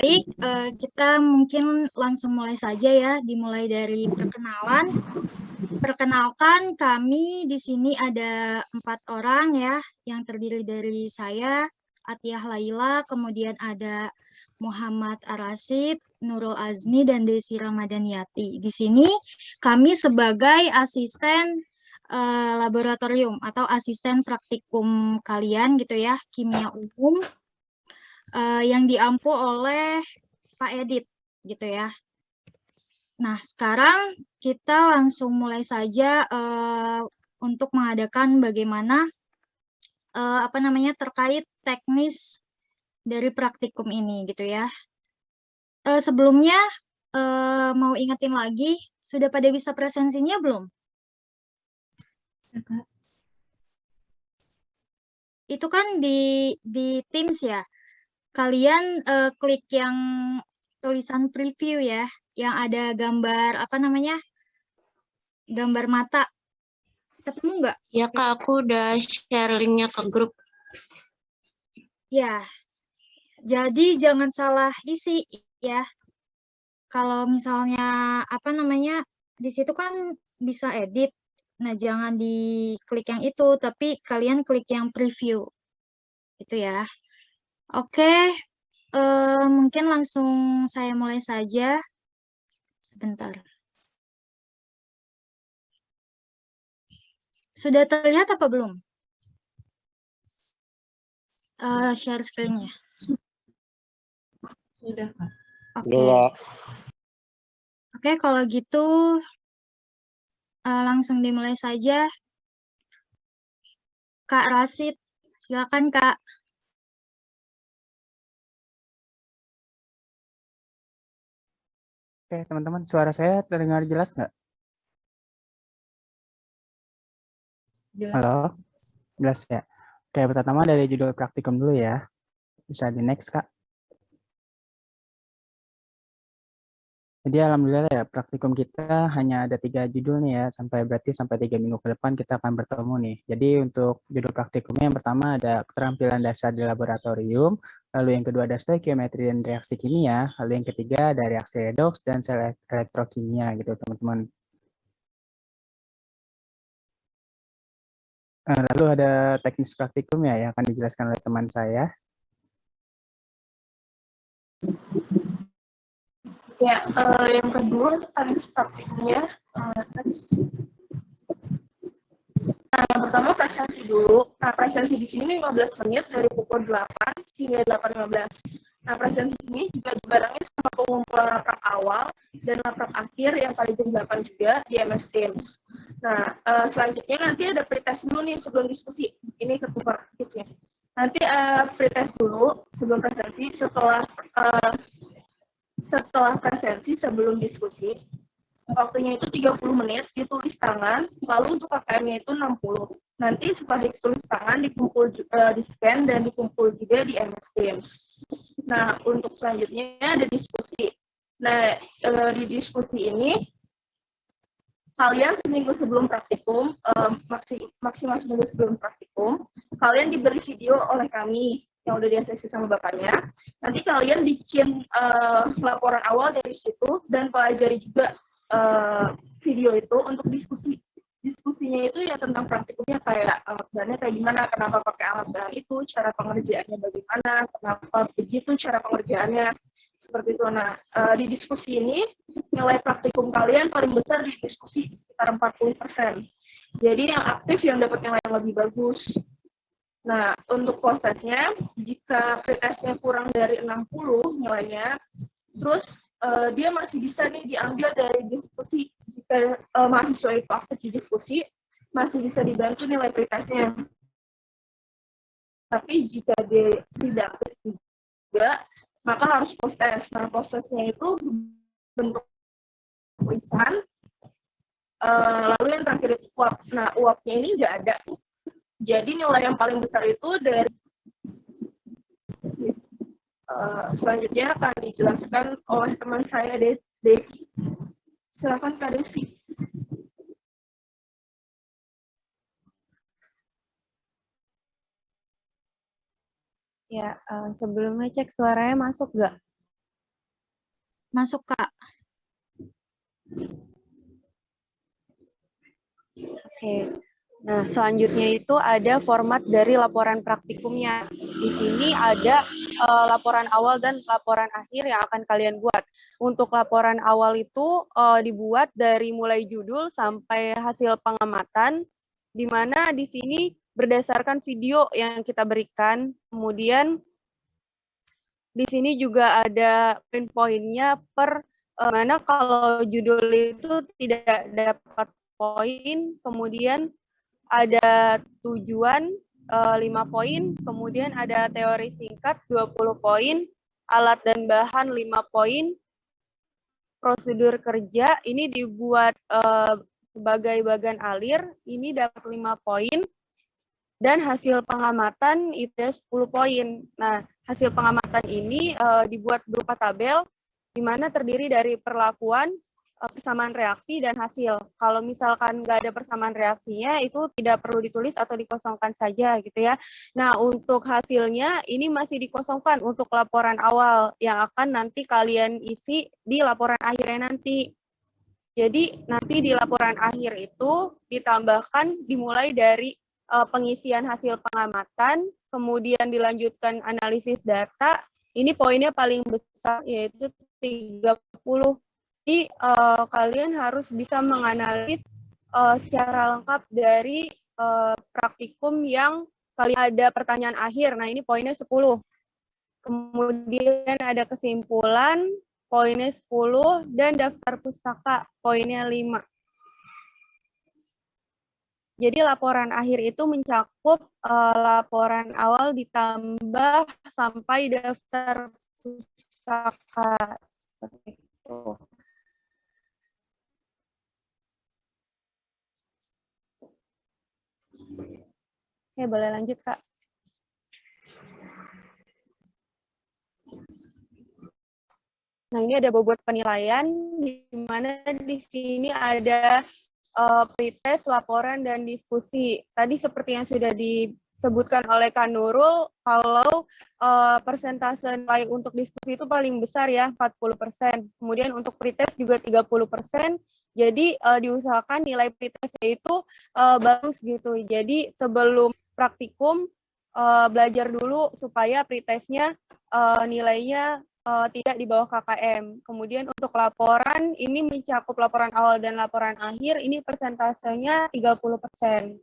Baik, kita mungkin langsung mulai saja ya, dimulai dari perkenalan. Perkenalkan, kami di sini ada 4 orang ya, yang terdiri dari saya, Atiyah Laila, kemudian ada Muhammad Arasid, Nurul Azni, dan Desi Ramadhaniyati. Di sini kami sebagai asisten laboratorium atau asisten praktikum kalian gitu ya, kimia umum yang diampu oleh Pak Edit gitu ya. Nah, sekarang kita langsung mulai saja untuk mengadakan bagaimana apa namanya terkait teknis dari praktikum ini gitu ya. Sebelumnya mau ingetin lagi, sudah pada bisa presensinya belum? Itu kan di Teams ya. Kalian klik yang tulisan preview ya, yang ada gambar apa namanya? Gambar mata. Ketemu nggak? Ya Kak, aku udah share linknya ke grup. Ya, jadi jangan salah isi ya. Kalau misalnya apa namanya di situ kan bisa edit. Nah, jangan diklik yang itu, tapi kalian klik yang preview. Itu ya. Oke, mungkin langsung saya mulai saja. Sebentar. Sudah terlihat apa belum? Share screen-nya. Sudah Kak. Oke. Oke, kalau gitu langsung dimulai saja. Kak Rasid, silakan Kak. Oke, teman-teman, suara saya terdengar jelas nggak? Jelas. Halo? Jelas ya? Oke, pertama dari judul praktikum dulu ya. Bisa di next, Kak. Jadi alhamdulillah ya, praktikum kita hanya ada 3 judul nih ya, berarti sampai 3 minggu ke depan kita akan bertemu nih. Jadi untuk judul praktikumnya yang pertama ada keterampilan dasar di laboratorium, lalu yang kedua ada stoikiometri dan reaksi kimia, lalu yang ketiga ada reaksi redoks dan sel elektrokimia gitu teman-teman. Lalu ada teknis praktikum ya yang akan dijelaskan oleh teman saya. Ya, yang kedua teknis praktiknya. Nah, yang pertama presensi dulu. Nah, presensi di sini 15 menit dari pukul 8 hingga 8.15. Nah, presensi ini juga dibarengi sama pengumpulan laporan awal dan laporan akhir yang kali jam 8 juga di MS Teams. Nah, selanjutnya nanti ada pretest dulu nih sebelum diskusi. Ini ketukar tipsnya. Nanti pretest dulu sebelum presensi, setelah presensi sebelum diskusi. Waktunya itu 30 menit, ditulis tangan, lalu untuk KKM-nya itu 60. Nanti setelah ditulis tangan, dikumpul di-scan dan dikumpul juga di MS Teams. Nah, untuk selanjutnya ada diskusi. Nah, di diskusi ini, kalian seminggu sebelum praktikum, maksimal seminggu sebelum praktikum, kalian diberi video oleh kami yang udah diaksesi sama bapaknya. Nanti kalian bikin laporan awal dari situ dan pelajari juga video itu untuk diskusi. Diskusinya itu ya tentang praktikumnya kayak alat bahannya kayak gimana, kenapa pakai alat bahan itu, cara pengerjaannya bagaimana, kenapa begitu cara pengerjaannya, seperti itu. Nah, di diskusi ini nilai praktikum kalian paling besar di diskusi sekitar 40%. Jadi yang aktif yang dapat nilai yang lebih bagus. Nah, untuk prosesnya, jika pretestnya kurang dari 60 nilainya, terus dia masih bisa nih diambil dari diskusi. Jika mahasiswa itu aktif di diskusi, masih bisa dibantu nilai pretestnya. Tapi jika dia tidak aktif juga, maka harus post-test. Nah, post-testnya itu bentuk tulisan, lalu yang terakhir itu uap. Nah, uapnya ini nggak ada. Jadi nilai yang paling besar itu dari selanjutnya akan dijelaskan oleh teman saya, Desi. Silakan Kak Desi. Ya, sebelumnya cek suaranya masuk nggak? Masuk, Kak. Oke. Nah, selanjutnya itu ada format dari laporan praktikumnya. Di sini ada laporan awal dan laporan akhir yang akan kalian buat. Untuk laporan awal itu dibuat dari mulai judul sampai hasil pengamatan, di mana di sini berdasarkan video yang kita berikan. Kemudian di sini juga ada poin-poinnya per mana kalau judul itu tidak dapat poin, kemudian ada tujuan 5 poin, kemudian ada teori singkat 20 poin, alat dan bahan 5 poin, prosedur kerja ini dibuat sebagai bagan alir, ini dapat 5 poin, dan hasil pengamatan itu 10 poin. Nah, hasil pengamatan ini dibuat berupa tabel, di mana terdiri dari perlakuan, persamaan reaksi dan hasil. Kalau misalkan nggak ada persamaan reaksinya, itu tidak perlu ditulis atau dikosongkan saja gitu ya. Nah, untuk hasilnya ini masih dikosongkan untuk laporan awal yang akan nanti kalian isi di laporan akhirnya nanti. Jadi nanti di laporan akhir itu ditambahkan dimulai dari pengisian hasil pengamatan, kemudian dilanjutkan analisis data. Ini poinnya paling besar yaitu 30. Jadi kalian harus bisa menganalisis secara lengkap dari praktikum yang kalian ada pertanyaan akhir. Nah, ini poinnya 10. Kemudian ada kesimpulan, poinnya 10, dan daftar pustaka, poinnya 5. Jadi laporan akhir itu mencakup laporan awal ditambah sampai daftar pustaka. Seperti itu. Oke, boleh lanjut, Kak. Nah, ini ada bobot penilaian, di mana di sini ada pretest, laporan, dan diskusi. Tadi seperti yang sudah disebutkan oleh Kak Nurul, kalau persentase nilai untuk diskusi itu paling besar ya, 40%. Kemudian untuk pretest juga 30%. Jadi diusahakan nilai pretestnya itu bagus gitu. Jadi sebelum praktikum belajar dulu supaya pretestnya nilainya tidak di bawah KKM. Kemudian untuk laporan, ini mencakup laporan awal dan laporan akhir, ini persentasenya 30%.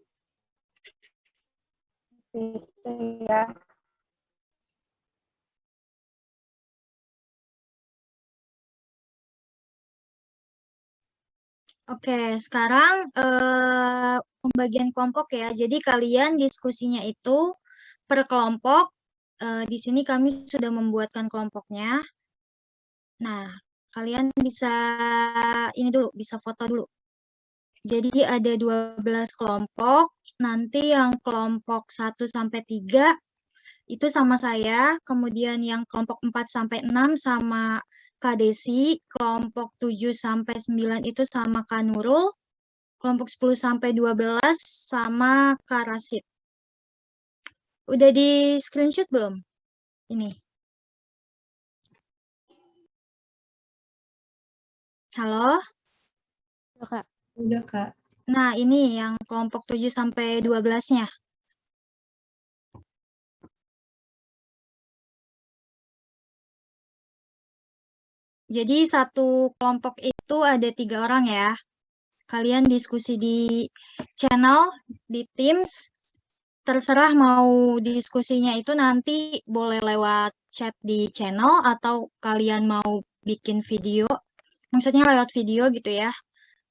Gitu ya. Oke, sekarang pembagian kelompok ya. Jadi kalian diskusinya itu per kelompok. Di sini kami sudah membuatkan kelompoknya. Nah, kalian bisa ini dulu, bisa foto dulu. Jadi ada 12 kelompok. Nanti yang kelompok 1 sampai 3 itu sama saya, kemudian yang kelompok 4 sampai 6 sama Kak Desi, kelompok 7 sampai 9 itu sama Kak Nurul, kelompok 10 sampai 12 sama Kak Rasid. Udah di screenshot belum? Ini. Halo? Udah, Kak. Udah, Kak. Nah, ini yang kelompok 7 sampai 12-nya. Jadi satu kelompok itu ada 3 orang ya. Kalian diskusi di channel, di Teams. Terserah mau diskusinya itu nanti boleh lewat chat di channel atau kalian mau bikin video. Maksudnya lewat video gitu ya.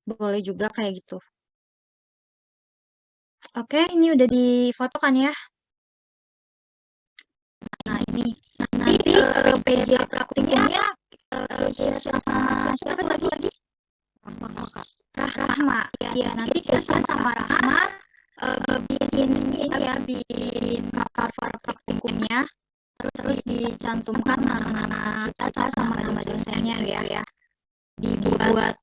Boleh juga kayak gitu. Oke, ini udah difotokan ya. Nah, ini nanti PJ praktiknya sama siapa lagi? Rahma. Ya, nanti Kesia sama Rahma bikin ini ya, bikin cover praktikumnya. Terus dicantumkan nama-nama kita sama nama dosennya ya. Dibuat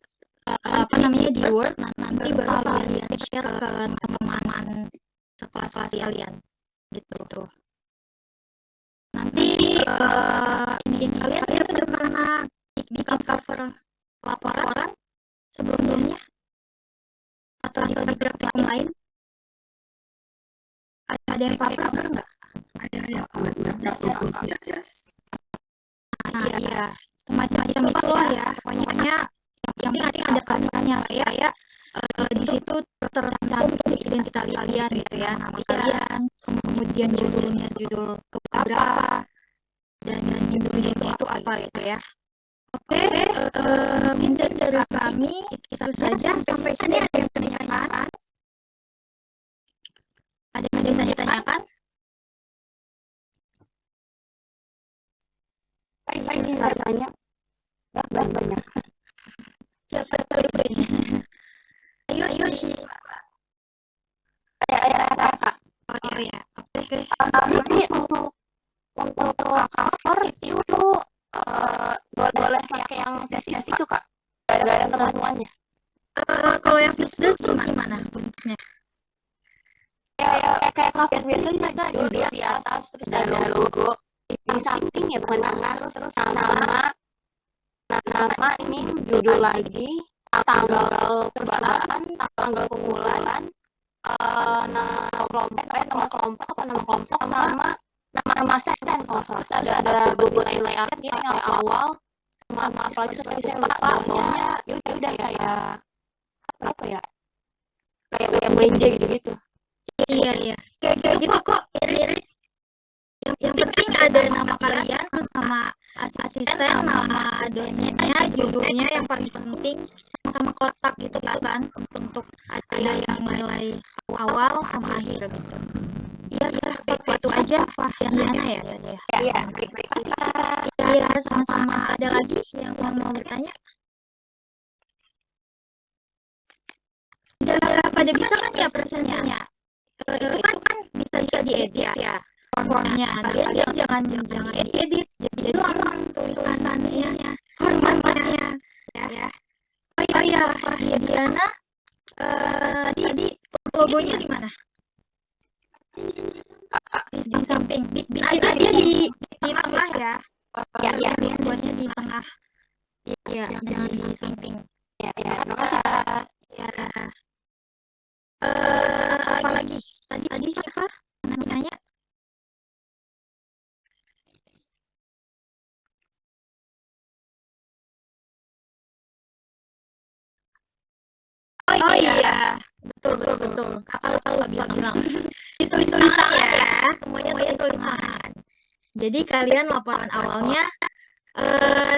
apa namanya di Word, nanti baru kalian share ke teman-teman sekelas kalian gitu. Nanti ini kalian udah pernah bikin cover laporan sebelumnya atau di praktikum lain? Ada yang cover nggak? Ada. Nah, iya, semacam itulah ya. Pokoknya yang penting ada covernya supaya di situ tercantum identitas kalian gitu ya, nama kalian, kemudian judulnya judul keberapa, dan judulnya itu apa gitu ya. Oke, mungkin dari kami itu saja. Sampai sini ada yang tanyakan? Ada yang ditanyakan? Saya ingin bertanya, banyak. Siapa dulu? Ayo sih. Saya Kak. Oh ya, oke. Ini untuk cover itu boleh pakai yang spesies itu Kak? Gak ada ketentuannya. Kalau yang bisnis gimana bentuknya? Kayak cover biasanya Kak, judul di atas terus ada logo di samping ya benar terus nama ini judul lagi, tanggal percobaan, tanggal pengumpulan, nama kelompok sama nama asisten kalau salah. Terus ada beberapa layout yang awal sama apalagi seperti saya lupa pokoknya udah kayak apa ya, kayak WJ gitu. Iya. Kayak gitu kok, mirip. Yang penting ada nama kalian sama asisten, nama dosennya, judulnya yang paling penting, sama kotak gitu kan, untuk ada yang nilai awal sama akhir gitu. Iya, itu aja Pak Yana ya. Iya, baik. Iya, sama-sama. Ada lagi yang mau bertanya? Udah pada bisa kan ya presentasinya? Itu kan bisa diedit ya formnya. Kalian jangan edit, jadi doang tulisannya, formatnya ya. Oh iya Pak Diana, tadi logonya di mana? Di samping. Nah, itu dia di tengah ya. Ya. Buatnya di tengah. Iya, jangan di samping. Ya, terima kasih. Ya. Apa lagi? Tadi siapa nanya? Oh iya, betul. Kakak lupa bilang. Itu tulisan ya, semuanya tulisan. Jadi kalian laporan awalnya,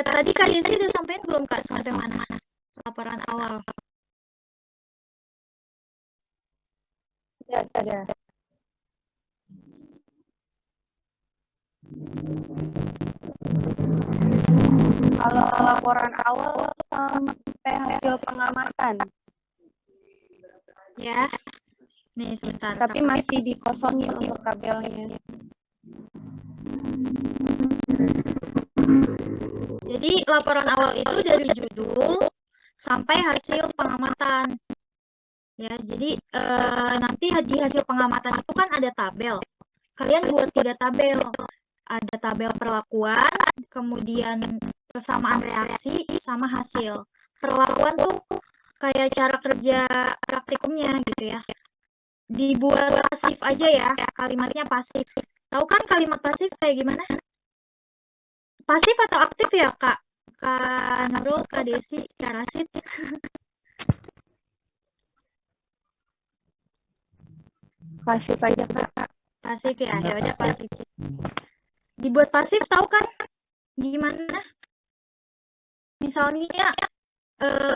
tadi Kak Desi udah sampein belum Kak sampai mana? Laporan awal. Ya, sudah. Kalau laporan awal sampai hasil pengamatan. Ya. Nih sebentar. Tapi masih dikosongin untuk tabelnya. Jadi laporan awal itu dari judul sampai hasil pengamatan. Ya, jadi nanti di hasil pengamatan itu kan ada tabel. Kalian buat 3 tabel. Ada tabel perlakuan, kemudian persamaan reaksi, sama hasil. Perlakuan tuh kayak cara kerja praktikumnya gitu ya. Dibuat pasif aja ya, kalimatnya pasif. Tahu kan kalimat pasif kayak gimana? Pasif atau aktif ya, Kak? Kak Nurul, Kak Desi, Kak Rasid. Pasif aja, Kak. Pasif ya, ya udah pasif. Dibuat pasif tahu kan gimana? Misalnya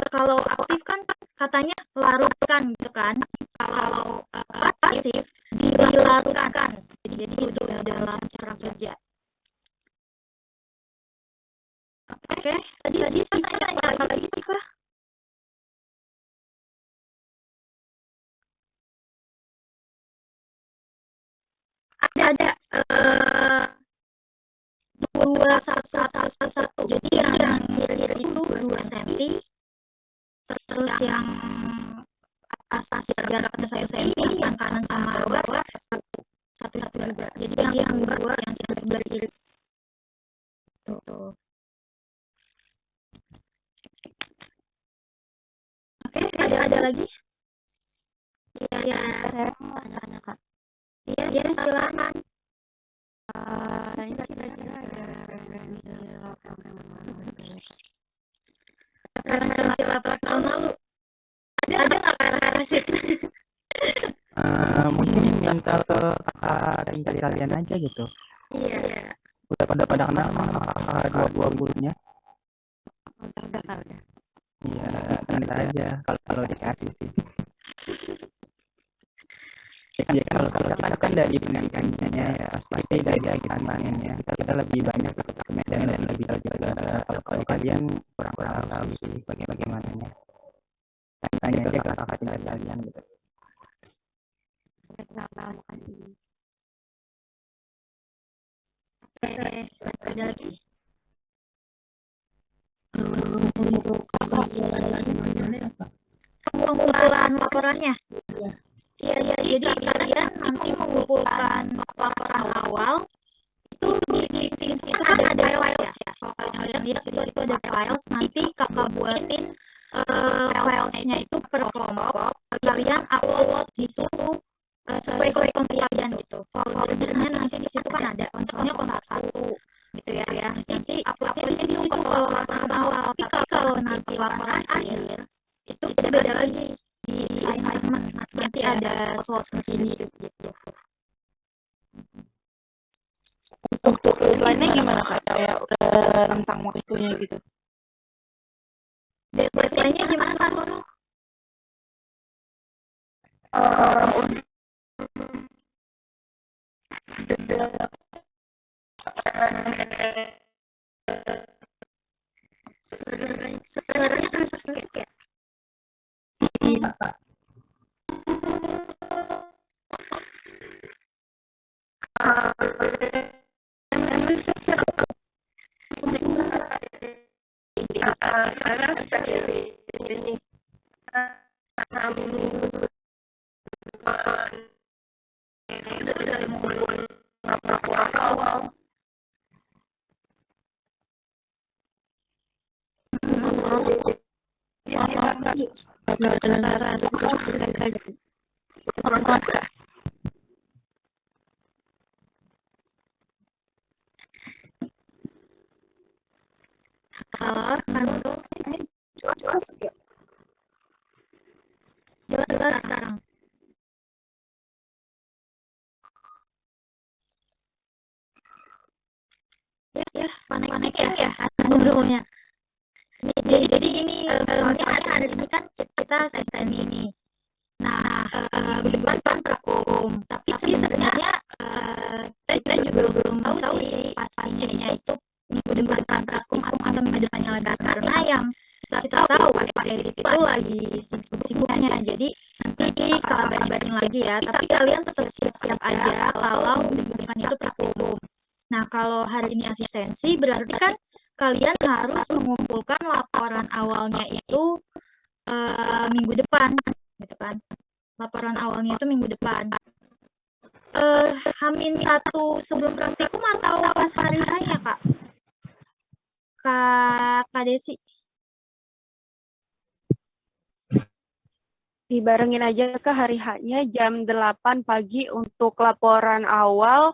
kalau aktif kan katanya larutkan gitu kan. Kalau pasif dilarutkan. Jadi itu dalam cara kerja. Oke, tadi sih tanya apa lagi sih Pak? Ada 2 1 1 1. Jadi yang kiri itu 2 cm, terus yang atas jaraknya 1 cm, yang kanan sama bawah 1 juga. Jadi yang dua yang sebelah kiri. Tuh. ada lagi? Iya, Saya mau tanya Kak. iya, silakan. Ini kira-kira ada referensi laporan Referensi laporan tahun lalu. Ada nggak Kak Rasid? Mungkin minta ke kakak tingkat kalian aja gitu. Iya. Udah pada kenal sama kakak dua gurunya. Iya, nanti aja kalau dikasih sih. Ya kan kalau kita kan dari pendidikannya ya pasti dari tantangannya kita lebih banyak ke medan dan lebih tahu juga kalau kalian kurang tahu sih bagaimananya. Tanya aja ke kakak tingkat kalian gitu. Ada lagi? Untuk kakak lagi apa? Pengumpulan laporannya? Iya, jadi kalian nanti mengumpulkan laporan awal itu di Teams itu kan ada files ya. Kalau kalian lihat di situ ada files, nanti kakak buatin filesnya itu per kelompok. Kalian upload di situ sesuai kelompok kalian gitu. Foldernya nanti di situ kan ada, misalnya kelompok 1 gitu ya. Nanti uploadnya di situ kalau laporan awal. Tapi kalau nanti laporan akhir itu beda lagi di assignment, nanti ada slot sendiri gitu. Untuk deadline-nya gimana Kak? Kayak udah rentang waktunya gitu. Deadline-nya gimana Kak Nurul? Suaranya sedikit ya? Iya Kak. Halo, Kak Nurul. Jelas sekarang. Ya, panik ya Nurulnya. Jadi ini misalnya hari ini kan kita asistensi ini. Nah, minggu depan kan prakum. Tapi sebenarnya kita juga belum tahu sih pastinya itu minggu depan kan prakum atau minggu depannya lagi. Karena yang kita tahu Pak Erit itu lagi sibuk-sibuknya. Jadi nanti kabarin lagi ya. Tapi kalian tetap siap-siap aja kalau minggu depan itu prakum. Nah, kalau hari ini asistensi berarti kan kalian harus mengumpulkan laporan awalnya itu minggu depan, gitu kan? Laporan awalnya itu minggu depan. H-1 sebelum praktikum atau pas hari hanya Kak? Kak Desi? Dibarengin aja ke hari H-nya jam 8 pagi untuk laporan awal.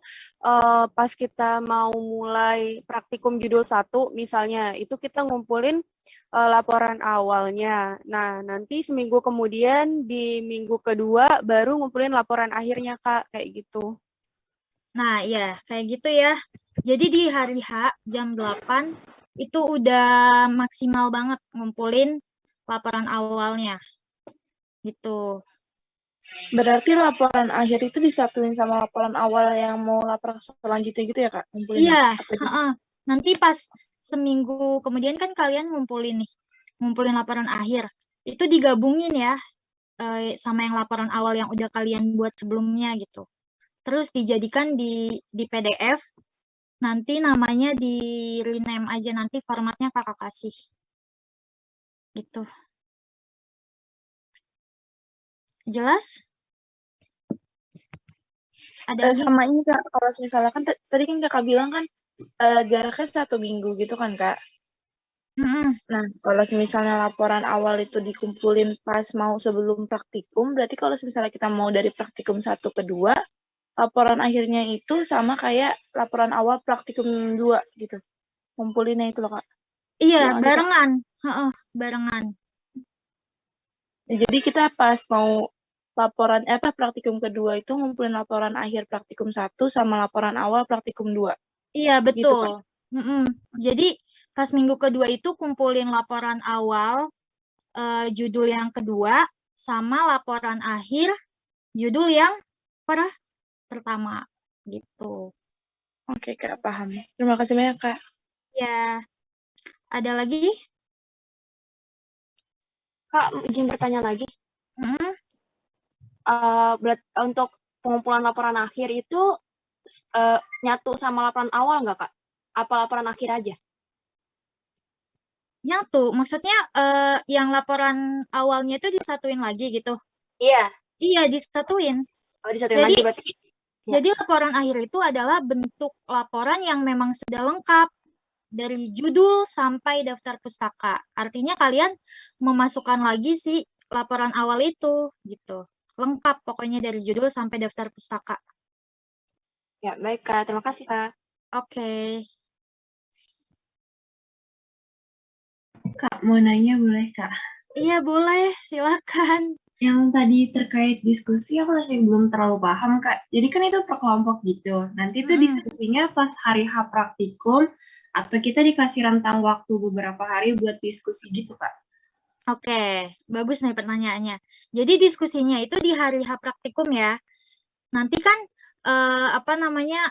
Pas kita mau mulai praktikum judul 1 misalnya, itu kita ngumpulin laporan awalnya. Nah, nanti seminggu kemudian di minggu kedua baru ngumpulin laporan akhirnya, Kak, kayak gitu. Nah, ya, kayak gitu ya. Jadi di hari H jam 8 itu udah maksimal banget ngumpulin laporan awalnya. Gitu. Berarti laporan akhir itu disatuin sama laporan awal yang mau laporan selanjutnya gitu ya Kak? Iya, nanti pas seminggu kemudian kan kalian ngumpulin laporan akhir. Itu digabungin ya sama yang laporan awal yang udah kalian buat sebelumnya gitu. Terus dijadikan di PDF. Nanti namanya di rename aja, nanti formatnya kakak kasih. Gitu. Jelas? Ada sama ini Kak, kalau misalnya kan tadi kan Kakak bilang kan jaraknya 1 minggu gitu kan Kak. Mm-mm. Nah, kalau misalnya laporan awal itu dikumpulin pas mau sebelum praktikum, berarti kalau misalnya kita mau dari praktikum 1 ke 2, laporan akhirnya itu sama kayak laporan awal praktikum 2 gitu. Kumpulinnya itu loh, Kak. Iya, Iya nggak sih, Kak? barengan. Heeh, barengan. Ya, jadi kita pas mau praktikum kedua itu ngumpulin laporan akhir praktikum 1 sama laporan awal praktikum 2. Iya, Gitu, Kak. betul. Mm-mm. Jadi pas minggu kedua itu kumpulin laporan awal, judul yang kedua, sama laporan akhir, judul yang pertama. Gitu. Oke, Kak, paham. Terima kasih banyak, Kak. Ya, ada lagi? Kak, izin bertanya lagi. Mm-mm. Untuk pengumpulan laporan akhir itu nyatu sama laporan awal nggak, Kak? Apa laporan akhir aja? Nyatu, maksudnya yang laporan awalnya itu disatuin lagi gitu. Iya. Iya, disatuin. Oh, disatuin Jadi, lagi berarti. Ya. jadi laporan akhir itu adalah bentuk laporan yang memang sudah lengkap dari judul sampai daftar pustaka. Artinya kalian memasukkan lagi si laporan awal itu gitu. Lengkap pokoknya dari judul sampai daftar pustaka. Ya, baik, Kak. Terima kasih, Kak. Oke. Kak, mau nanya boleh, Kak? Iya, boleh. Silakan. Yang tadi terkait diskusi, aku masih belum terlalu paham, Kak. Jadi kan itu per kelompok gitu. Nanti tuh Mm-mm. diskusinya pas hari H praktikum, atau kita dikasih rentang waktu beberapa hari buat diskusi gitu, Kak? Oke, bagus nih pertanyaannya. Jadi diskusinya itu di hari H praktikum ya. Nanti kan apa namanya,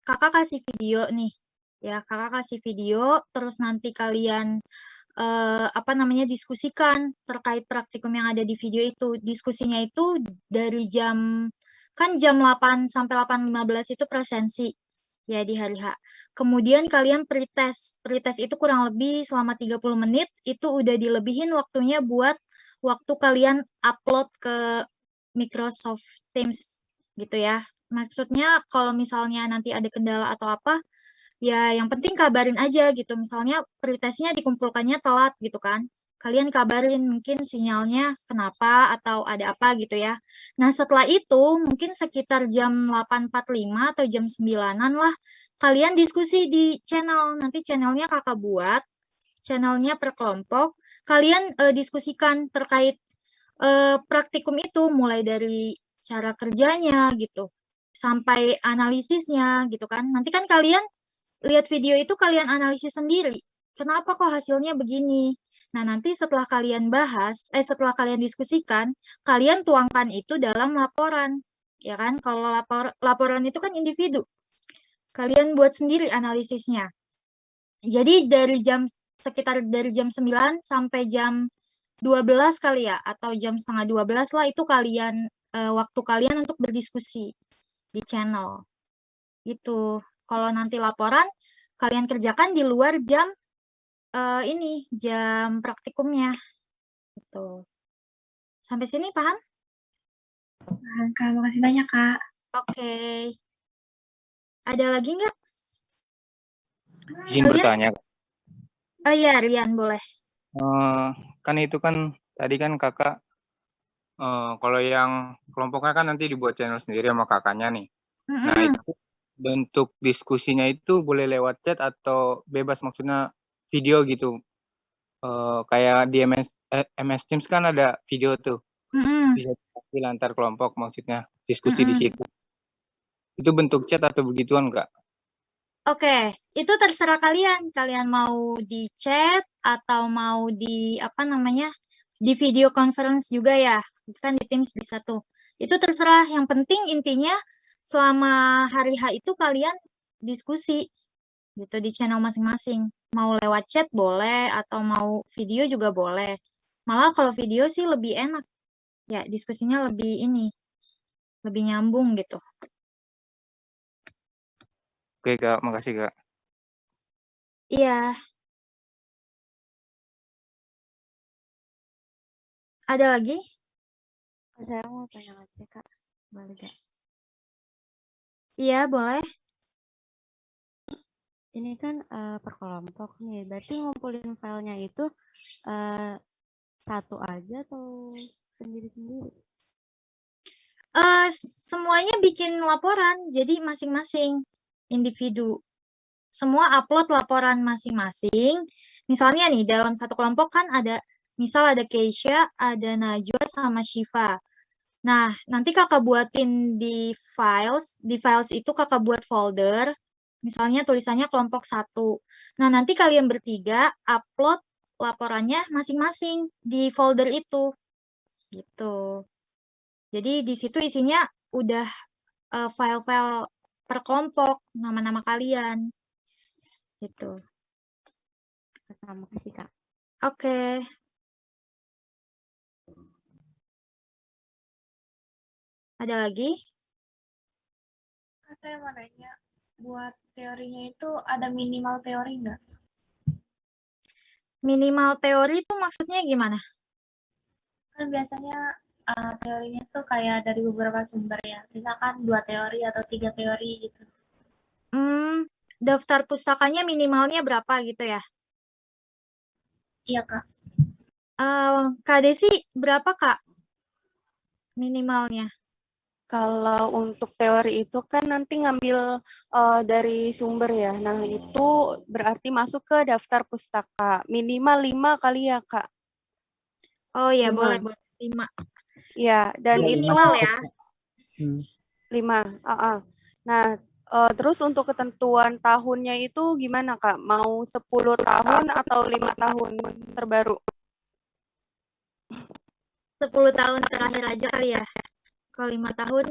kakak kasih video nih. Ya, kakak kasih video, terus nanti kalian apa namanya, diskusikan terkait praktikum yang ada di video itu. Diskusinya itu dari kan jam 8 sampai 8.15 itu presensi ya di hari H. Kemudian kalian pretest. Pretest itu kurang lebih selama 30 menit, itu udah dilebihin waktunya buat waktu kalian upload ke Microsoft Teams gitu ya. Maksudnya kalau misalnya nanti ada kendala atau apa, ya yang penting kabarin aja gitu. Misalnya pretestnya dikumpulkannya telat gitu kan. Kalian kabarin mungkin sinyalnya kenapa atau ada apa gitu ya. Nah setelah itu mungkin sekitar jam 8.45 atau jam 9-an lah kalian diskusi di channel. Nanti channelnya kakak buat, channelnya per kelompok. Kalian diskusikan terkait praktikum itu mulai dari cara kerjanya gitu sampai analisisnya gitu kan. Nanti kan kalian lihat video itu kalian analisis sendiri. Kenapa kok hasilnya begini? Nah, nanti setelah kalian setelah kalian diskusikan, kalian tuangkan itu dalam laporan. Ya kan? Kalau laporan itu kan individu. Kalian buat sendiri analisisnya. Jadi sekitar dari jam 9 sampai jam 12 kali ya, atau jam setengah 12 lah itu waktu kalian untuk berdiskusi di channel. Gitu. Kalau nanti laporan, kalian kerjakan di luar jam praktikumnya. Gitu. Sampai sini paham? Paham, Kak. Makasih banyak, Kak. Oke. Ada lagi nggak? Izin Kalian? bertanya. Oh iya, Rian boleh. Kan itu kan tadi kan kakak, kalau yang kelompoknya kan nanti dibuat channel sendiri sama kakaknya nih. Nah Mm-mm. itu bentuk diskusinya itu boleh lewat chat atau bebas, maksudnya video gitu. Kayak di MS Teams kan ada video tuh, Mm-mm. bisa diambil antar kelompok, maksudnya diskusi di Mm-mm. situ. Itu bentuk chat atau begituan Kak? Oke, itu terserah kalian. Kalian mau di chat atau mau apa namanya, di video conference juga ya. Kan di Teams bisa tuh. Itu terserah. Yang penting intinya selama hari H itu kalian diskusi gitu di channel masing-masing. Mau lewat chat boleh atau mau video juga boleh. Malah kalau video sih lebih enak. Ya, diskusinya lebih nyambung gitu. Oke Kak, makasih Kak. Iya. Ada lagi? Saya mau tanya lagi, Kak. Boleh, Kak? Iya, boleh. ini kan per kelompok nih. Berarti ngumpulin filenya itu satu aja atau sendiri-sendiri? Semuanya bikin laporan, jadi masing-masing individu. Semua upload laporan masing-masing. Misalnya nih, dalam satu kelompok kan misal ada Keisha, ada Najwa, sama Shiva. Nah, nanti kakak buatin di files itu kakak buat folder, misalnya tulisannya kelompok 1. Nah, nanti kalian bertiga upload laporannya masing-masing di folder itu, gitu. Jadi di situ isinya udah file-file per kelompok, nama-nama kalian, gitu. Terima kasih, Kak. Oke. Ada lagi? Saya mau nanya, buat teorinya itu ada minimal teori nggak? Minimal teori itu maksudnya gimana? Kan biasanya teorinya tuh kayak dari beberapa sumber ya, misalkan 2 teori atau 3 teori gitu. Daftar pustakanya minimalnya berapa gitu ya? Iya, Kak. Kak Desi, berapa Kak minimalnya? Kalau untuk teori itu kan nanti ngambil dari sumber ya. Nah, itu berarti masuk ke daftar pustaka. Minimal 5 kali ya, Kak? Oh ya, 5. boleh 5. Ya, dan Ini itu minimal ya. 5. Nah, terus untuk ketentuan tahunnya itu gimana, Kak? Mau 10 tahun atau 5 tahun terbaru? 10 tahun terakhir aja kali ya. Kalau 5 tahun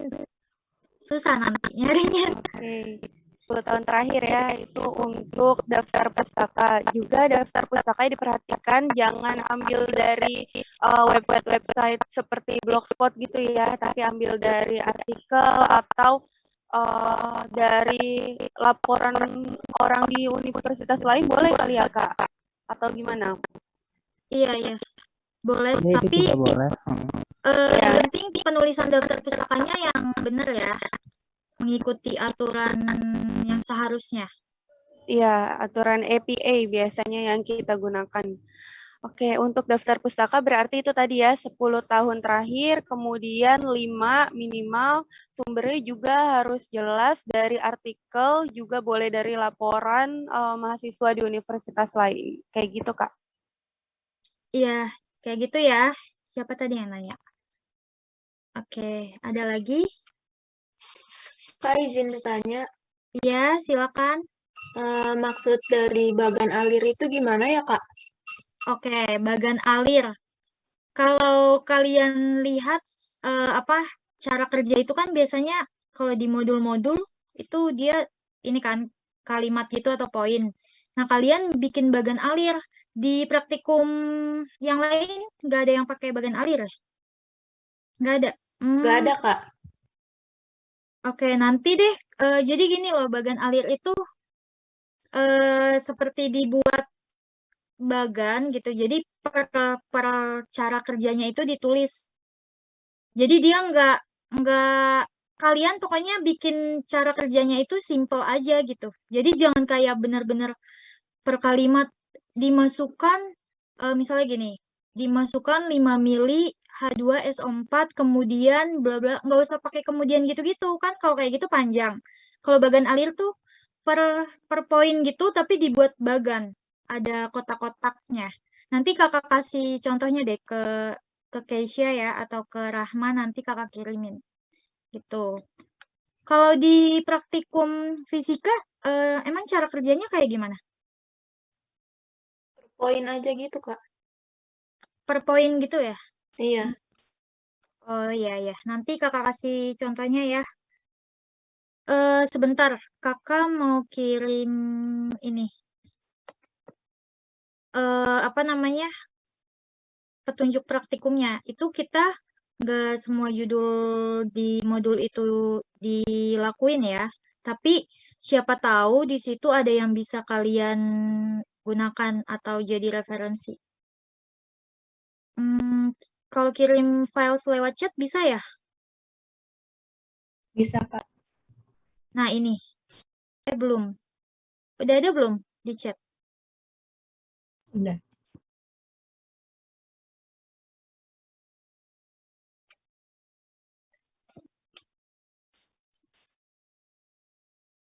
susah nanti nyarinya. Oke. 10 tahun terakhir ya, itu untuk daftar pustaka. Juga daftar pustaka diperhatikan jangan ambil dari website seperti Blogspot gitu ya, tapi ambil dari artikel atau dari laporan orang di universitas lain boleh kali ya, Kak? Atau gimana? Iya. Boleh, Ya, itu tapi juga boleh. yang penting penulisan daftar pustakanya yang benar ya. Mengikuti aturan yang seharusnya. Iya, aturan APA biasanya yang kita gunakan. Oke, untuk daftar pustaka berarti itu tadi ya 10 tahun terakhir, kemudian 5 minimal, sumbernya juga harus jelas dari artikel, juga boleh dari laporan mahasiswa di universitas lain. Kayak gitu, Kak. Iya, kayak gitu ya. Siapa tadi yang nanya? Oke, ada lagi? Kak, izin bertanya, Iya, silakan. maksud dari bagan alir itu gimana ya, Kak? Oke, bagan alir. Kalau kalian lihat cara kerja itu kan biasanya kalau di modul-modul itu dia ini kan kalimat gitu atau poin. Nah, kalian bikin bagan alir. Di praktikum yang lain nggak ada yang pakai bagan alir ya? Nggak ada. Nggak ada, Kak. Oke, nanti deh. Jadi gini loh, bagan alir itu seperti dibuat bagan gitu. Jadi per cara kerjanya itu ditulis. Jadi dia nggak kalian pokoknya bikin cara kerjanya itu simple aja gitu. Jadi jangan kayak benar-benar per kalimat dimasukkan misalnya gini, dimasukkan 5 mili H2SO4 kemudian bla bla, nggak usah pakai kemudian gitu-gitu kan, kalau kayak gitu panjang. Kalau bagan alir tuh per poin gitu tapi dibuat bagan, ada kotak-kotaknya. Nanti kakak kasih contohnya deh ke Keisha ya atau ke Rahma, nanti kakak kirimin gitu. Kalau di praktikum fisika emang cara kerjanya kayak gimana? Poin aja gitu, Kak. Per poin gitu ya? Iya. Oh iya. Nanti kakak kasih contohnya ya. Sebentar, kakak mau kirim ini. Apa namanya? Petunjuk praktikumnya. Itu kita nggak semua judul di modul itu dilakuin ya. Tapi siapa tahu di situ ada yang bisa kalian gunakan atau jadi referensi. Kalau kirim file lewat chat bisa ya? Bisa, Kak. Nah ini. Belum. Udah ada belum di chat? Udah.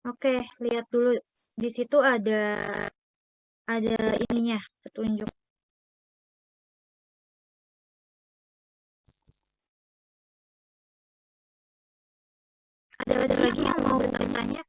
Oke, lihat dulu. Di situ ada ininya, petunjuk. Ada lagi yang mau bertanya?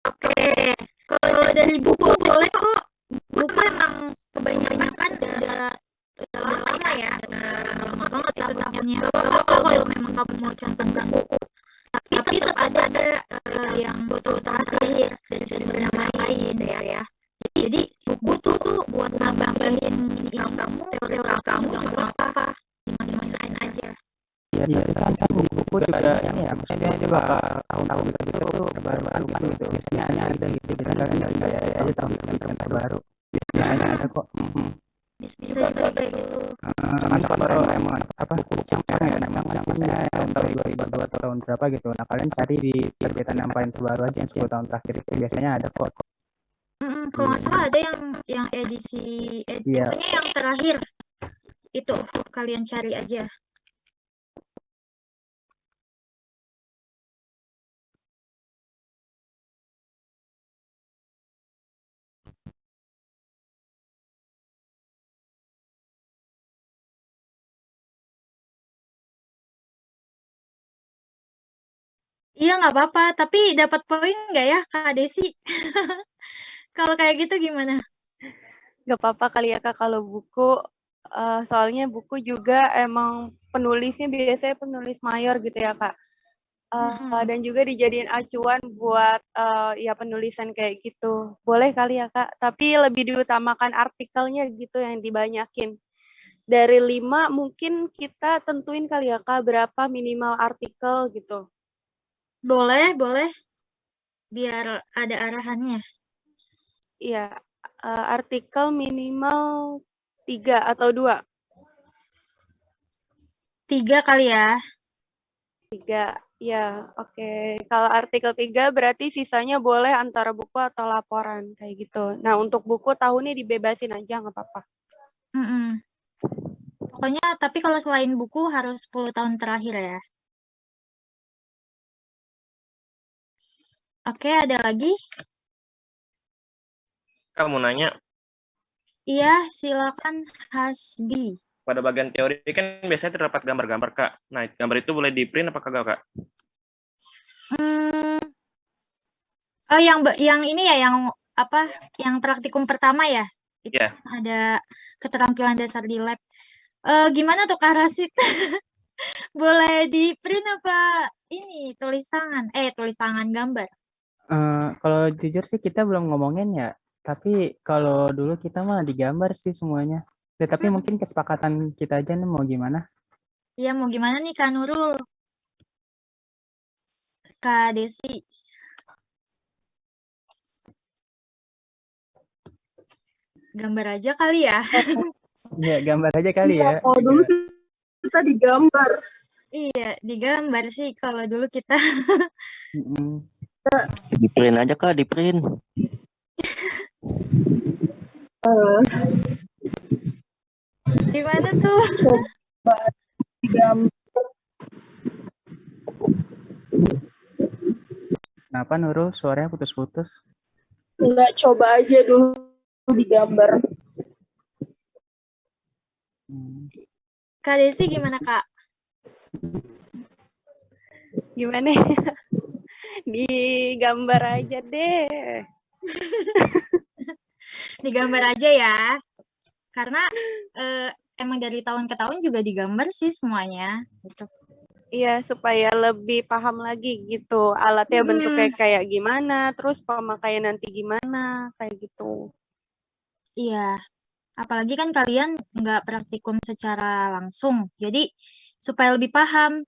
Oke, kalau dari buku boleh kok. Buku emang kebanyakan udah lama ya, udah lama banget itu tahunnya. Gak apa-apa kalau memang kamu mau cantumkan buku. Tapi tetap ada yang foto terakhir dan yang lain ya. Jadi buku tuh buat nambahin ini kamu, teori kamu gak apa-apa. Dimasukin aja. Iya, kan di buku juga ini ya, maksudnya dia bakal tahun-tahun gitu terbaru gitu. Biasanya ada gitu, kita kan kayak aja tahun terbaru. Biasanya ada kok. Bisa juga kayak gitu. Kan kalau emang apa buku cangkang ya, namanya tahun 2002 atau tahun berapa gitu. Nah kalian cari di terbitan yang paling terbaru aja yang 10 tahun terakhir itu biasanya ada kok. Kalau nggak salah ada yang edisi pokoknya yang terakhir itu kalian cari aja. Iya nggak apa-apa, tapi dapat poin nggak ya Kak Desi? Kalau kayak gitu gimana? Gak apa-apa kali ya Kak kalau buku, soalnya buku juga emang penulisnya biasanya penulis mayor gitu ya Kak. Dan juga dijadiin acuan buat ya penulisan kayak gitu. Boleh kali ya Kak, tapi lebih diutamakan artikelnya gitu yang dibanyakin. Dari 5 mungkin kita tentuin kali ya Kak berapa minimal artikel gitu. Boleh. Biar ada arahannya. Iya, artikel minimal 3 atau 2. 3 kali ya. 3, ya oke. Kalau artikel 3 berarti sisanya boleh antara buku atau laporan kayak gitu. Nah untuk buku tahunnya dibebasin aja nggak apa-apa. Pokoknya tapi kalau selain buku harus 10 tahun terakhir ya. Oke, ada lagi? Kamu nanya, Iya, silakan Hasbi. pada bagian teori kan biasanya terdapat gambar-gambar, Kak. Nah, gambar itu boleh di-print apa kagak, Kak? Oh, yang ini ya, yang apa? Yang praktikum pertama ya? Itu Iya. ada keterampilan dasar di lab. Gimana tuh Kak Rasid? Boleh di-print apa ini tulis tangan gambar? Kalau jujur sih kita belum ngomongin ya, tapi kalau dulu kita mah digambar sih semuanya. Ya, tapi mungkin kesepakatan kita aja nih mau gimana? Iya, mau gimana nih Kak Nurul? Kak Desi. Gambar aja kali ya. Iya, gambar aja kali ya. Kalau dulu kita digambar. Iya, digambar sih kalau dulu kita. Di print aja Kak, di print. Gimana tuh? Coba digambar. Kenapa Nurul suaranya putus-putus? Enggak, coba aja dulu digambar. Kak Desi gimana Kak? Gimana? Digambar aja deh. Digambar aja ya. Karena emang dari tahun ke tahun juga digambar sih semuanya. Gitu. Iya, supaya lebih paham lagi gitu. Alatnya bentuknya kayak gimana, terus pemakaian nanti gimana, kayak gitu. Iya. Apalagi kan kalian nggak praktikum secara langsung. Jadi supaya lebih paham,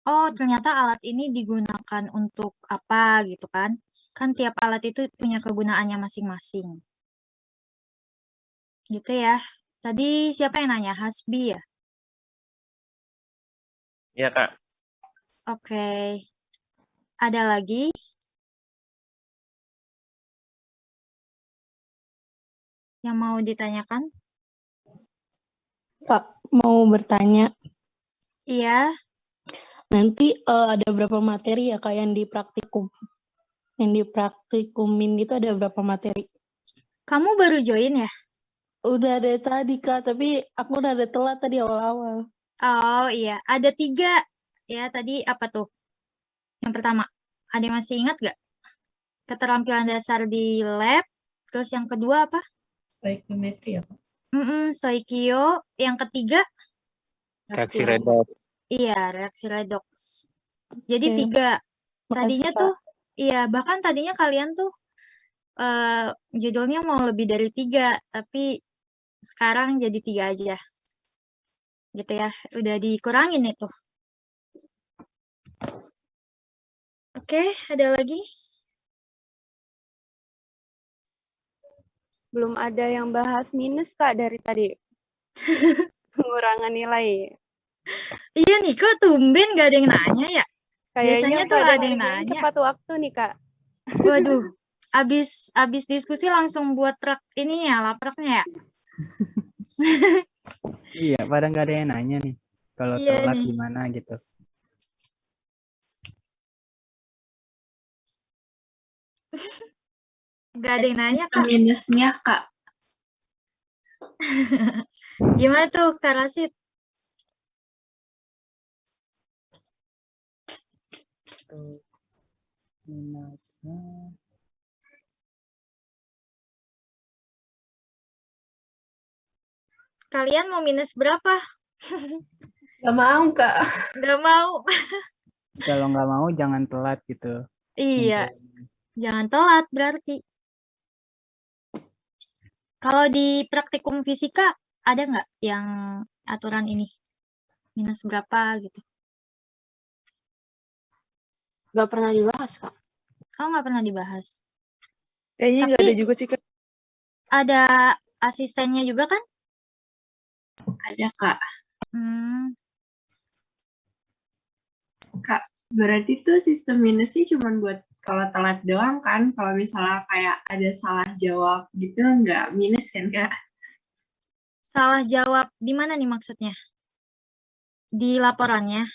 oh ternyata alat ini digunakan untuk apa gitu kan. Kan tiap alat itu punya kegunaannya masing-masing. Gitu ya. Tadi siapa yang nanya? Hasbi ya? Iya, Kak. Oke. Ada lagi? Yang mau ditanyakan? Kak, mau bertanya, Iya. nanti ada berapa materi ya Kak yang di praktikum? Yang di praktikumin itu ada berapa materi? Kamu baru join ya? Udah ada tadi Kak, tapi aku udah ada telat tadi awal-awal. Oh iya, ada 3. Ya, tadi apa tuh? Yang pertama, ada yang masih ingat nggak? Keterampilan dasar di lab. Terus yang kedua apa? Stoikiometri ya Kak? Stoikio. Yang ketiga, Reaksi redox. iya, reaksi redox. Jadi Oke. 3. Makasih, Tadinya Kak. tuh, iya, bahkan tadinya kalian tuh judulnya mau lebih dari 3, tapi sekarang jadi 3 aja. Gitu ya, udah dikurangin itu. Oke, ada lagi? Belum ada yang bahas minus, Kak, dari tadi. Pengurangan nilai. Iya nih, kok tumben gak ada yang nanya ya? Biasanya Kayaknya tuh Mbak ada yang Dini nanya. tepat waktu nih, Kak. Waduh, abis diskusi langsung buat ini ya, lapraknya ya? Iya, pada nggak ada yang nanya nih. Kalau Iya telat nih. gimana gitu. Gak ada yang nanya, Kak. Minusnya Kak. Gimana tuh, Kak Rasid? Minusnya Kalian mau minus berapa? Gak mau Kak. Gak mau. kalau nggak mau jangan telat gitu. Iya, jangan telat berarti. Kalau di praktikum fisika, ada nggak yang aturan ini? Minus berapa gitu? Gak pernah dibahas, Kak. Oh, nggak pernah dibahas. Kayaknya nggak Tapi ada juga sih, Kak. ada asistennya juga kan? Ada Kak. Kak, berarti tuh sistem minusnya cuma buat kalau telat doang kan? Kalau misalnya kayak ada salah jawab gitu nggak minus kan Kak? Salah jawab di mana nih maksudnya? Di laporannya?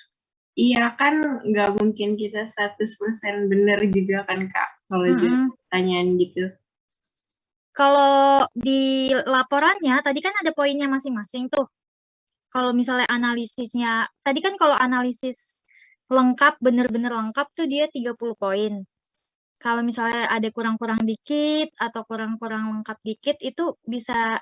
Iya kan nggak mungkin kita 100% benar juga kan Kak kalau jawab pertanyaan gitu. Kalau di laporannya, tadi kan ada poinnya masing-masing tuh. Kalau misalnya analisisnya, tadi kan kalau analisis lengkap, bener-bener lengkap tuh dia 30 poin. Kalau misalnya ada kurang-kurang dikit atau kurang-kurang lengkap dikit, itu bisa,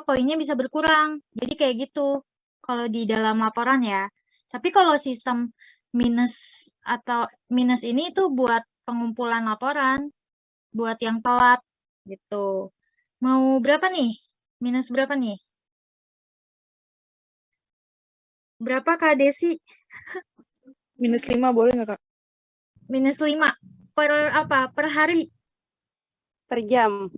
poinnya bisa berkurang. Jadi kayak gitu, kalau di dalam laporan ya. Tapi kalau sistem minus atau minus ini tuh buat pengumpulan laporan, buat yang telat gitu. Mau berapa nih? Minus berapa nih? Berapa Kak Desi? Minus 5 boleh nggak, Kak? Minus 5 per apa? Per hari? Per jam.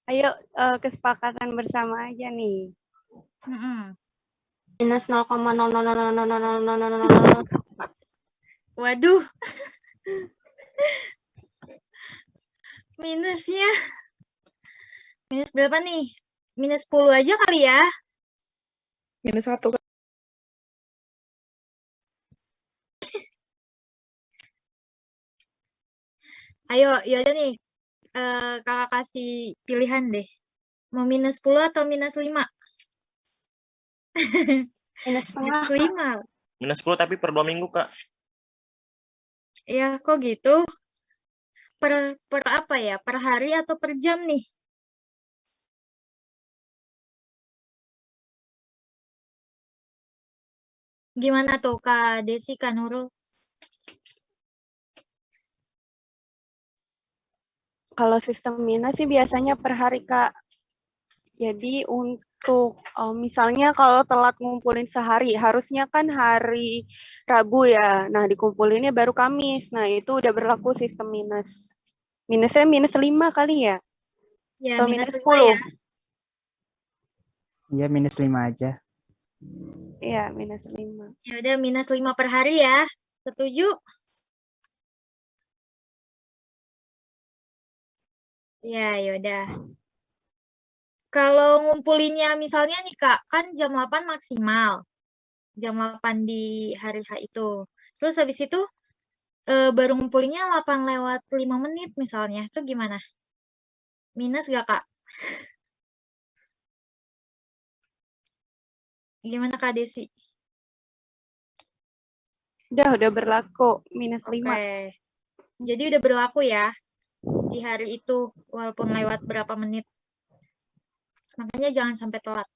Ayo kesepakatan bersama aja nih. Minus 0,0000000. Waduh. Minusnya. Minus berapa nih? Minus 10 aja kali ya? Minus 1, Kak. Ayo, yaudah nih. Kakak kasih pilihan deh. Mau minus 10 atau minus 5? Minus setengah. Minus 5. Minus 10 tapi per 2 minggu, Kak. Ya, kok gitu? Per apa ya? Per hari atau per jam nih? Gimana tuh Kak Desi, Kak Nurul? Kalau sistem minus sih biasanya per hari, Kak. Jadi untuk misalnya kalau telat ngumpulin sehari, harusnya kan hari Rabu ya. Nah, dikumpulinnya baru Kamis. Nah, itu udah berlaku sistem minus. Minusnya minus 5 kali ya? Ya, Atau minus minus 5 ya. 10? Iya, minus 5 aja. Iya, minus 5. Ya udah minus 5 per hari ya. Setuju? Ya, yaudah. Kalau ngumpulinnya misalnya nih Kak, kan jam 8 maksimal. Jam 8 di hari H itu. Terus habis itu baru ngumpulinnya 8 lewat 5 menit misalnya. Itu gimana? Minus gak Kak? Gimana Kak Desi? Udah berlaku minus 5. Oke. Jadi udah berlaku ya di hari itu walaupun lewat berapa menit. Makanya jangan sampai telat.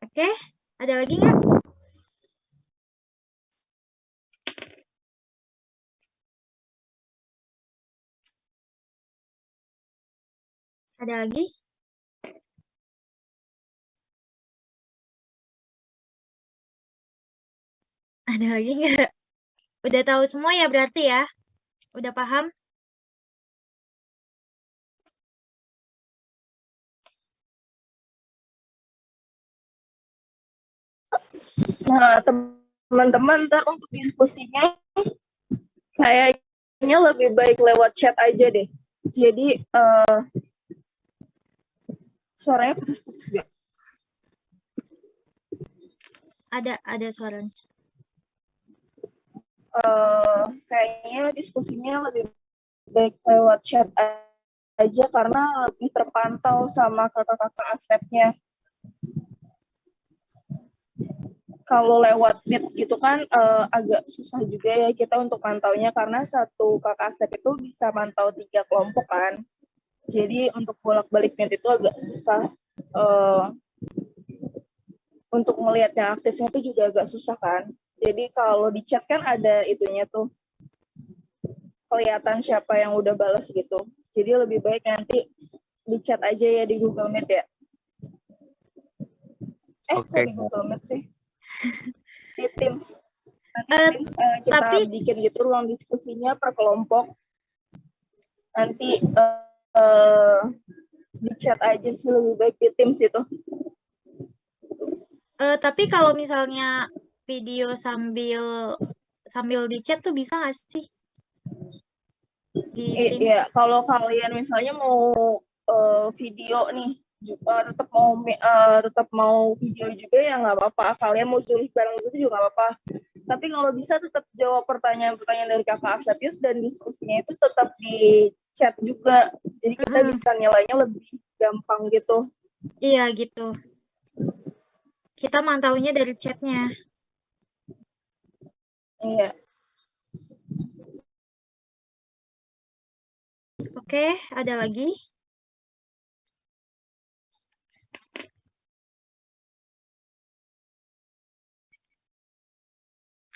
Oke, ada lagi nggak? Ada lagi? Ada lagi nggak? Udah tahu semua ya berarti ya? Udah paham? Nah, teman-teman, ntar untuk diskusinya kayaknya lebih baik lewat chat aja deh. Jadi, suaranya putus-putus ya? Ada suaranya. Kayaknya diskusinya lebih baik lewat chat aja karena lebih terpantau sama kakak-kakak asepnya. Kalau lewat Meet gitu kan agak susah juga ya kita untuk mantaunya karena satu kakak asep itu bisa mantau 3 kelompok kan. Jadi untuk bolak-balik Meet itu agak susah. Untuk melihat yang aktifnya itu juga agak susah kan. Jadi kalau di chat kan ada itunya tuh kelihatan siapa yang udah balas gitu. Jadi lebih baik nanti di chat aja ya di Google Meet ya. Oke. Di Google Meet sih. Di Teams. Nanti Teams kita bikin gitu ruang diskusinya per kelompok. Nanti di chat aja sih lebih baik di Teams itu. Tapi kalau misalnya video sambil di chat tuh bisa nggak sih? Iya, kalau kalian misalnya mau video nih, tetap mau video juga ya nggak apa-apa. Kalian mau Zoom bareng Zoom juga nggak apa-apa. Tapi kalau bisa tetap jawab pertanyaan-pertanyaan dari kakak Asepius dan diskusinya itu tetap di chat juga. Jadi kita bisa nilainya lebih gampang gitu. Iya gitu. Kita mantaunya dari chatnya. Iya. Oke, ada lagi?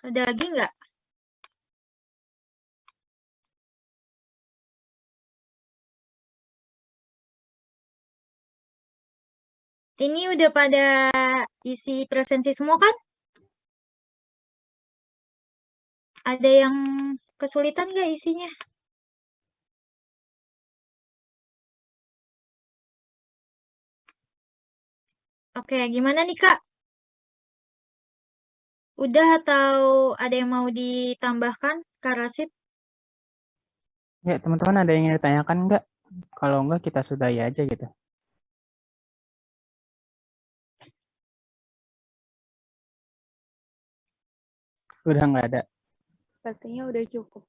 Ada lagi nggak? Ini udah pada isi presensi semua kan? Ada yang kesulitan nggak isinya? Oke, gimana nih Kak? Udah atau ada yang mau ditambahkan, Kak Rasid? Ya, teman-teman ada yang ingin ditanyakan nggak? Kalau nggak, kita sudahi aja gitu. Udah nggak ada. Sepertinya udah cukup.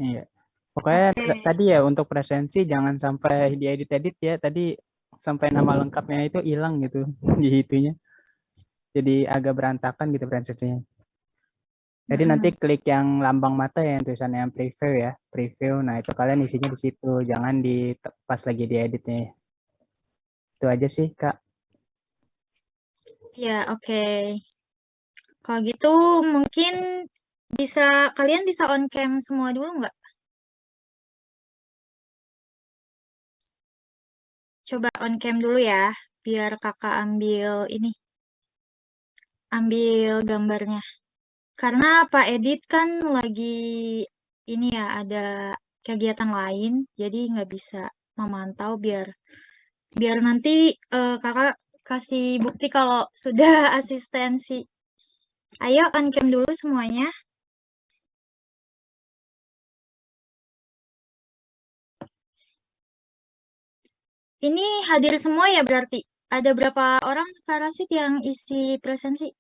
Iya. Pokoknya tadi ya untuk presensi jangan sampai diedit-edit ya. Tadi sampai nama lengkapnya itu hilang gitu di itunya. Jadi agak berantakan gitu presensinya. Jadi nanti klik yang lambang mata ya, yang tulisannya yang preview ya, preview. Nah itu kalian isinya di situ, jangan di pas lagi dieditnya. Itu aja sih Kak. Ya oke. Kalau gitu mungkin kalian bisa on cam semua dulu nggak? coba on cam dulu ya, biar kakak ambil gambarnya. Karena Pak Edit kan lagi ini ya, ada kegiatan lain, jadi nggak bisa memantau biar nanti kakak kasih bukti kalau sudah asistensi. Ayo on cam dulu semuanya. Ini hadir semua ya berarti? Ada berapa orang Kak Rasid yang isi presensi?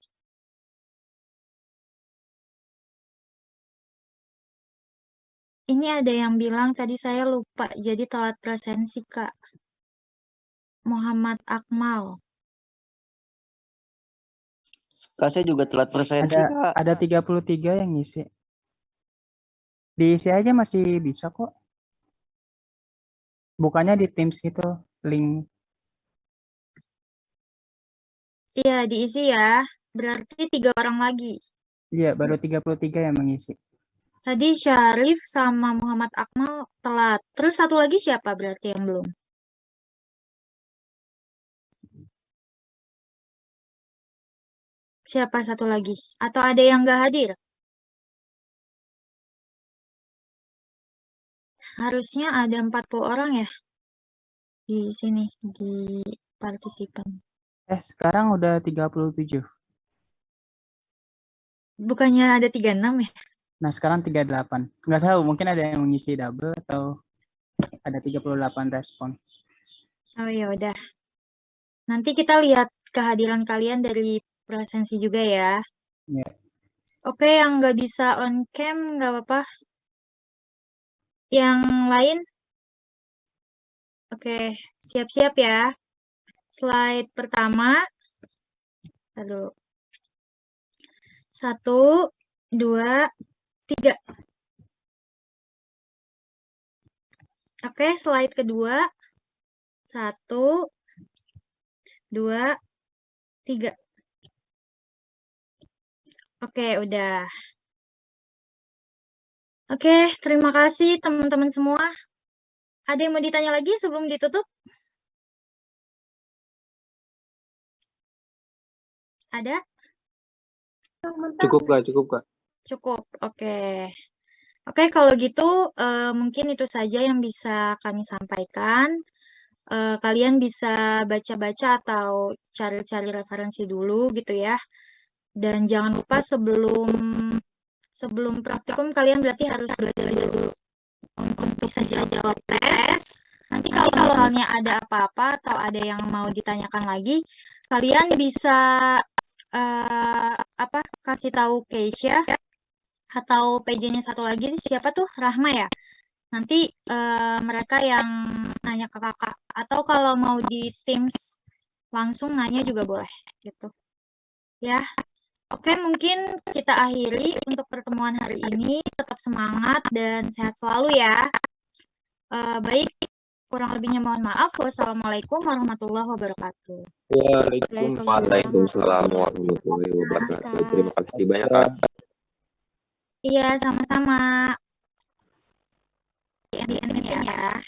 Ini ada yang bilang tadi saya lupa jadi telat presensi Kak. Muhammad Akmal. Kak, saya juga telat presensi, Kak. Ada 33 yang ngisi. Diisi aja masih bisa kok. Bukannya di Teams gitu, link. Iya, diisi ya. Berarti 3 orang lagi. Iya, baru 33 yang mengisi. Tadi Syarif sama Muhammad Akmal telat. Terus satu lagi siapa berarti yang belum? Siapa satu lagi? Atau ada yang nggak hadir? Harusnya ada 40 orang ya di sini, di partisipan. Sekarang udah 37. Bukannya ada 36 ya? Nah, sekarang 38. Nggak tahu, mungkin ada yang mengisi double atau ada 38 respon. Oh ya udah. Nanti kita lihat kehadiran kalian dari presensi juga ya. Ya. Oke, yang nggak bisa on cam nggak apa-apa. Yang lain? Oke, siap-siap ya. Slide pertama. Aduh. 1, 2, 3. Oke, slide kedua. 1, 2, 3. Oke, udah. Oke, terima kasih teman-teman semua. Ada yang mau ditanya lagi sebelum ditutup? Ada? Cukup Kak, cukup Kak. Cukup, oke. Oke, kalau gitu mungkin itu saja yang bisa kami sampaikan. Kalian bisa baca-baca atau cari-cari referensi dulu gitu ya. Dan jangan lupa sebelum praktikum kalian berarti harus belajar dulu untuk bisa jawab tes. Nanti kalau misalnya ada apa-apa atau ada yang mau ditanyakan lagi, kalian bisa kasih tahu Keisha atau PJ-nya satu lagi siapa tuh? Rahma ya. Nanti mereka yang nanya ke kakak atau kalau mau di Teams langsung nanya juga boleh gitu. Ya. Oke, mungkin kita akhiri untuk pertemuan hari ini. Tetap semangat dan sehat selalu ya. Baik, kurang lebihnya mohon maaf. Wassalamualaikum warahmatullahi wabarakatuh. Waalaikumsalam warahmatullahi wabarakatuh. Terima kasih banyak, Kak. Iya, sama-sama. Ya.